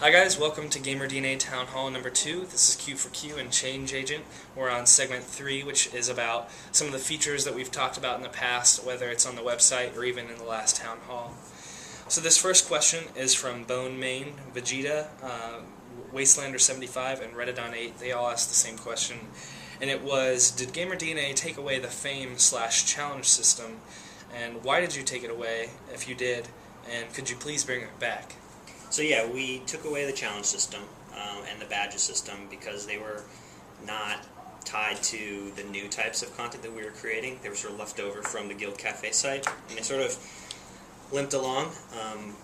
Hi guys, welcome to GamerDNA Townhall number 2. This is QforQ and ChangeAgent. We're on segment 3, which is about some of the features that we've talked about in the past, whether it's on the website or even in the last town hall. So this first question is from Bone Main, Vegeta, Wastelander75, and Reddit8. They all asked the same question, and it was, did GamerDNA take away the fame/challenge system, and why did you take it away if you did, and could you please bring it back? So yeah, we took away the challenge system and the badges system because they were not tied to the new types of content that we were creating. They were sort of left over from the Guild Cafe site, and they sort of limped along.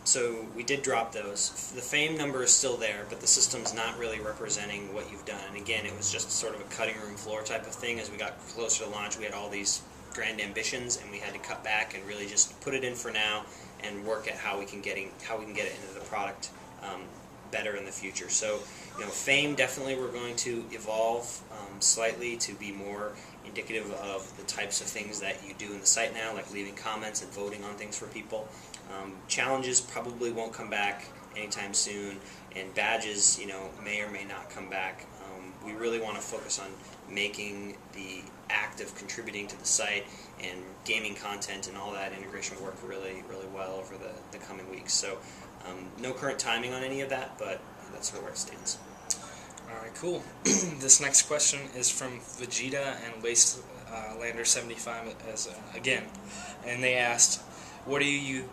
So we did drop those. The fame number is still there, but the system's not really representing what you've done. And again, it was just sort of a cutting room floor type of thing. As we got closer to launch, we had all these grand ambitions, and we had to cut back and really just put it in for now and work at how we can get it into the product better in the future. So, fame definitely we're going to evolve slightly to be more indicative of the types of things that you do in the site now, like leaving comments and voting on things for people. Challenges probably won't come back anytime soon, and badges, may or may not come back. We really want to focus on making the act of contributing to the site and gaming content and all that integration work really, really well over the coming weeks. So no current timing on any of that, but that's sort of where it stands. Alright, cool. This next question is from Vegeta and Wastelander75 again, and they asked, what are you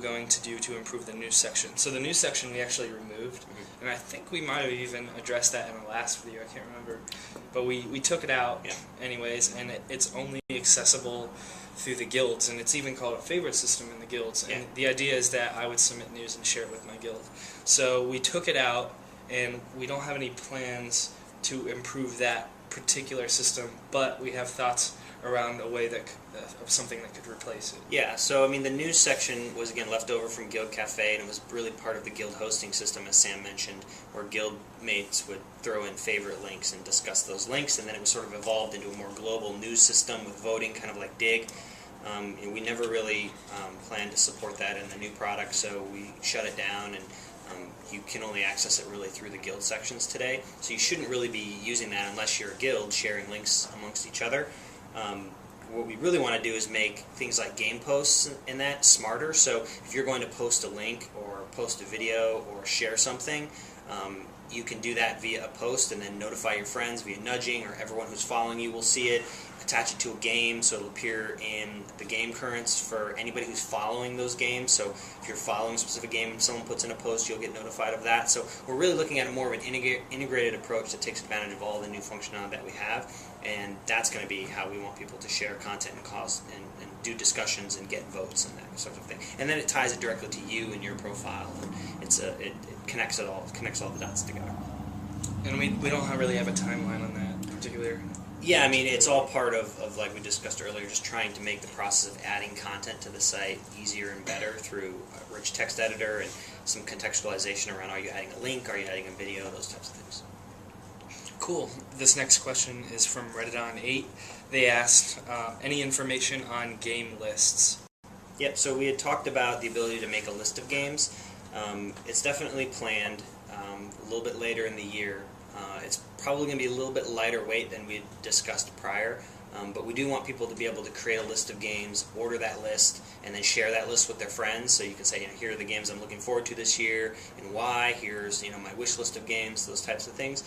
going to do to improve the news section? So the news section we actually removed, and I think we might have even addressed that in the last video, I can't remember, but we took it out anyways, and it's only accessible through the guilds, and it's even called a favorite system in the guilds, and the idea is that I would submit news and share it with my guild. So we took it out, and we don't have any plans to improve that particular system, but we have thoughts around a way that of something that could replace it. Yeah, so the news section was again left over from Guild Cafe, and it was really part of the guild hosting system, as Sam mentioned, where guild mates would throw in favorite links and discuss those links, and then it was sort of evolved into a more global news system with voting, kind of like Dig. We never really planned to support that in the new product, so we shut it down, and you can only access it really through the guild sections today. So you shouldn't really be using that unless you're a guild sharing links amongst each other. What we really want to do is make things like game posts in that smarter. So if you're going to post a link or post a video or share something, you can do that via a post and then notify your friends via nudging, or everyone who's following you will see it. Attach it to a game so it'll appear in the game currents for anybody who's following those games. So if you're following a specific game and someone puts in a post, you'll get notified of that. So we're really looking at more of an integrated approach that takes advantage of all the new functionality that we have, and that's going to be how we want people to share content and cause and do discussions and get votes and that sort of thing. And then it ties it directly to you and your profile, and it connects all the dots together. And we don't really have a timeline on that particular. Yeah, it's all part of, like we discussed earlier, just trying to make the process of adding content to the site easier and better through a rich text editor and some contextualization around, are you adding a link, are you adding a video, those types of things. Cool. This next question is from Reddit8. They asked, any information on game lists? Yep, so we had talked about the ability to make a list of games. It's definitely planned a little bit later in the year. It's probably going to be a little bit lighter weight than we had discussed prior, but we do want people to be able to create a list of games, order that list, and then share that list with their friends. So you can say, here are the games I'm looking forward to this year, and why. Here's my wish list of games, those types of things.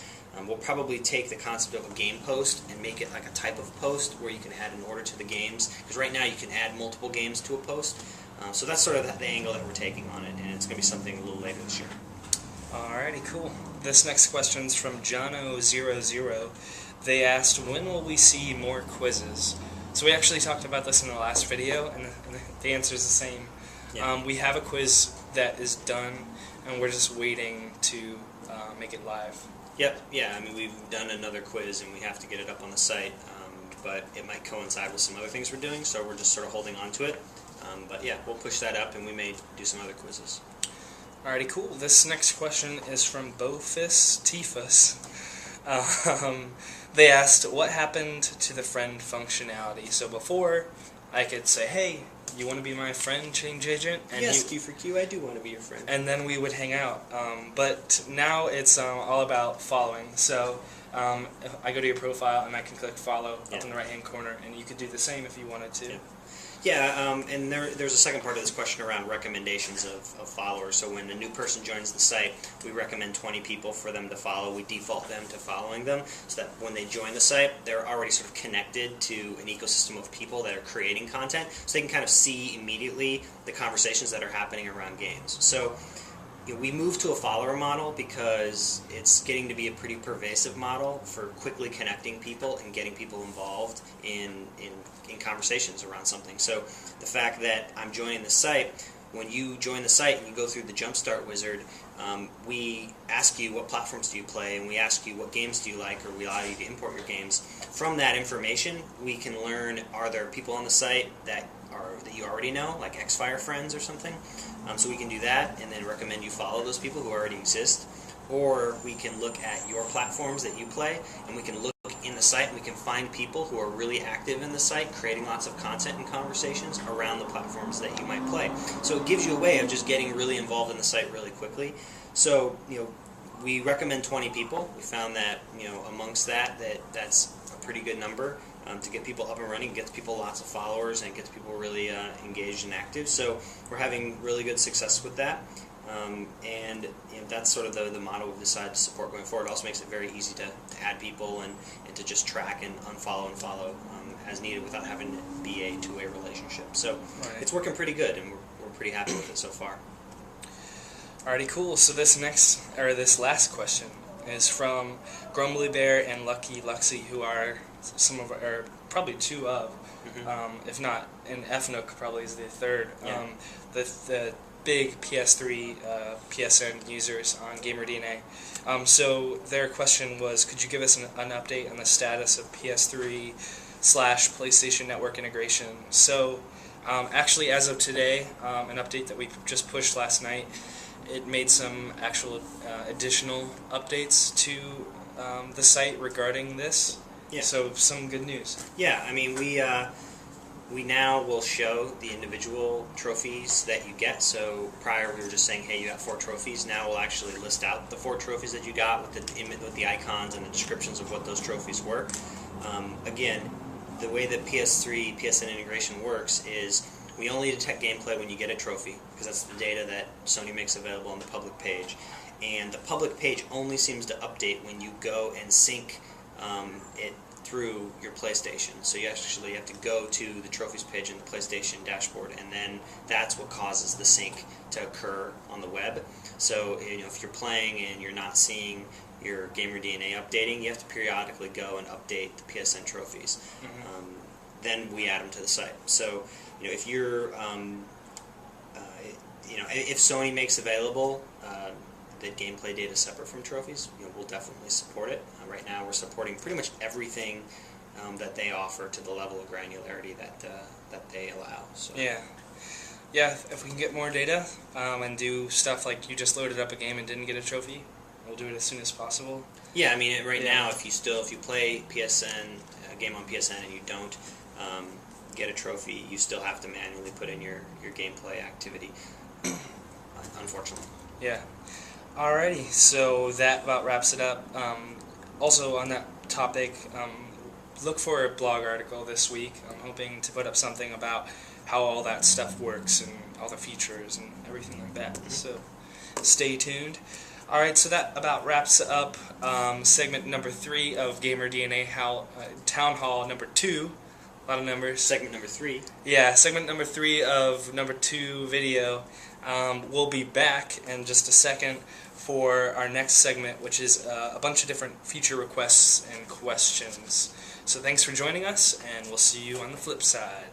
We'll probably take the concept of a game post and make it like a type of post where you can add an order to the games, because right now you can add multiple games to a post. So that's sort of the angle that we're taking on it, and it's going to be something a little later this year. Alrighty, cool. This next question's from Jono00. They asked, when will we see more quizzes? So we actually talked about this in the last video, and the answer is the same. Yeah. We have a quiz that is done, and we're just waiting to make it live. Yep, yeah, we've done another quiz, and we have to get it up on the site, but it might coincide with some other things we're doing, so we're just sort of holding on to it. But yeah, we'll push that up, and we may do some other quizzes. Alrighty, cool. This next question is from Bofus Tifus. They asked, what happened to the friend functionality? So before, I could say, hey, you want to be my friend, ChangeAgent? And Yes, QforQ, I do want to be your friend. and then we would hang out. But now it's all about following. So if I go to your profile and I can click follow up in the right-hand corner, and you could do the same if you wanted to. Yeah, and there's a second part of this question around recommendations of followers. So when a new person joins the site, we recommend 20 people for them to follow. We default them to following them so that when they join the site, they're already sort of connected to an ecosystem of people that are creating content, so they can kind of see immediately the conversations that are happening around games. So we moved to a follower model because it's getting to be a pretty pervasive model for quickly connecting people and getting people involved in conversations around something. So the fact that I'm joining the site, when you join the site and you go through the Jumpstart wizard, we ask you what platforms do you play, and we ask you what games do you like, or we allow you to import your games. From that information, we can learn, are there people on the site that you already know, like Xfire friends or something? So we can do that and then recommend you follow those people who already exist. Or we can look at your platforms that you play, and we can look in the site and we can find people who are really active in the site, creating lots of content and conversations around the platforms that you might play. So it gives you a way of just getting really involved in the site really quickly. So, we recommend 20 people. We found that, amongst that's a pretty good number to get people up and running, gets people lots of followers, and gets people really engaged and active. So we're having really good success with that. And that's sort of the model we've decided to support going forward. It also makes it very easy to add people and to just track and unfollow and follow as needed without having to be a two-way relationship. So It's working pretty good, and we're pretty happy with it so far. Alrighty, cool. So this last question is from Grumbly Bear and Lucky Luxy, who are probably two of, if not, and FNOOK probably is the third. The big PS3, PSN users on GamerDNA. So their question was, could you give us an update on the status of PS3/PlayStation Network integration? So actually, as of today, an update that we just pushed last night, it made some actual additional updates to the site regarding this. Yeah. So some good news. Yeah, I mean, we now will show the individual trophies that you get. So prior we were just saying, hey, you got 4 trophies. Now we'll actually list out the 4 trophies that you got with the icons and the descriptions of what those trophies were. Again, the way that PS3 PSN integration works is we only detect gameplay when you get a trophy, because that's the data that Sony makes available on the public page. And the public page only seems to update when you go and sync it through your PlayStation. So you actually have to go to the trophies page in the PlayStation dashboard, and then that's what causes the sync to occur on the web. So if you're playing and you're not seeing your GamerDNA updating, you have to periodically go and update the PSN trophies. Then we add them to the site. So if you're if Sony makes available the gameplay data separate from trophies, we'll definitely support it. Right now we're supporting pretty much everything that they offer to the level of granularity that they allow. So. Yeah, if we can get more data and do stuff like you just loaded up a game and didn't get a trophy, we'll do it as soon as possible. Yeah, I mean, right now if you play PSN, a game on PSN, and you don't get a trophy, you still have to manually put in your gameplay activity, unfortunately. Yeah. Alrighty, so that about wraps it up. Also on that topic, look for a blog article this week. I'm hoping to put up something about how all that stuff works and all the features and everything like that. So stay tuned. Alright, so that about wraps up segment number 3 of GamerDNA Townhall number 2. A lot of numbers. Segment number 3. Yeah, segment number 3 of number 2 video. We'll be back in just a second for our next segment, which is a bunch of different feature requests and questions. So thanks for joining us, and we'll see you on the flip side.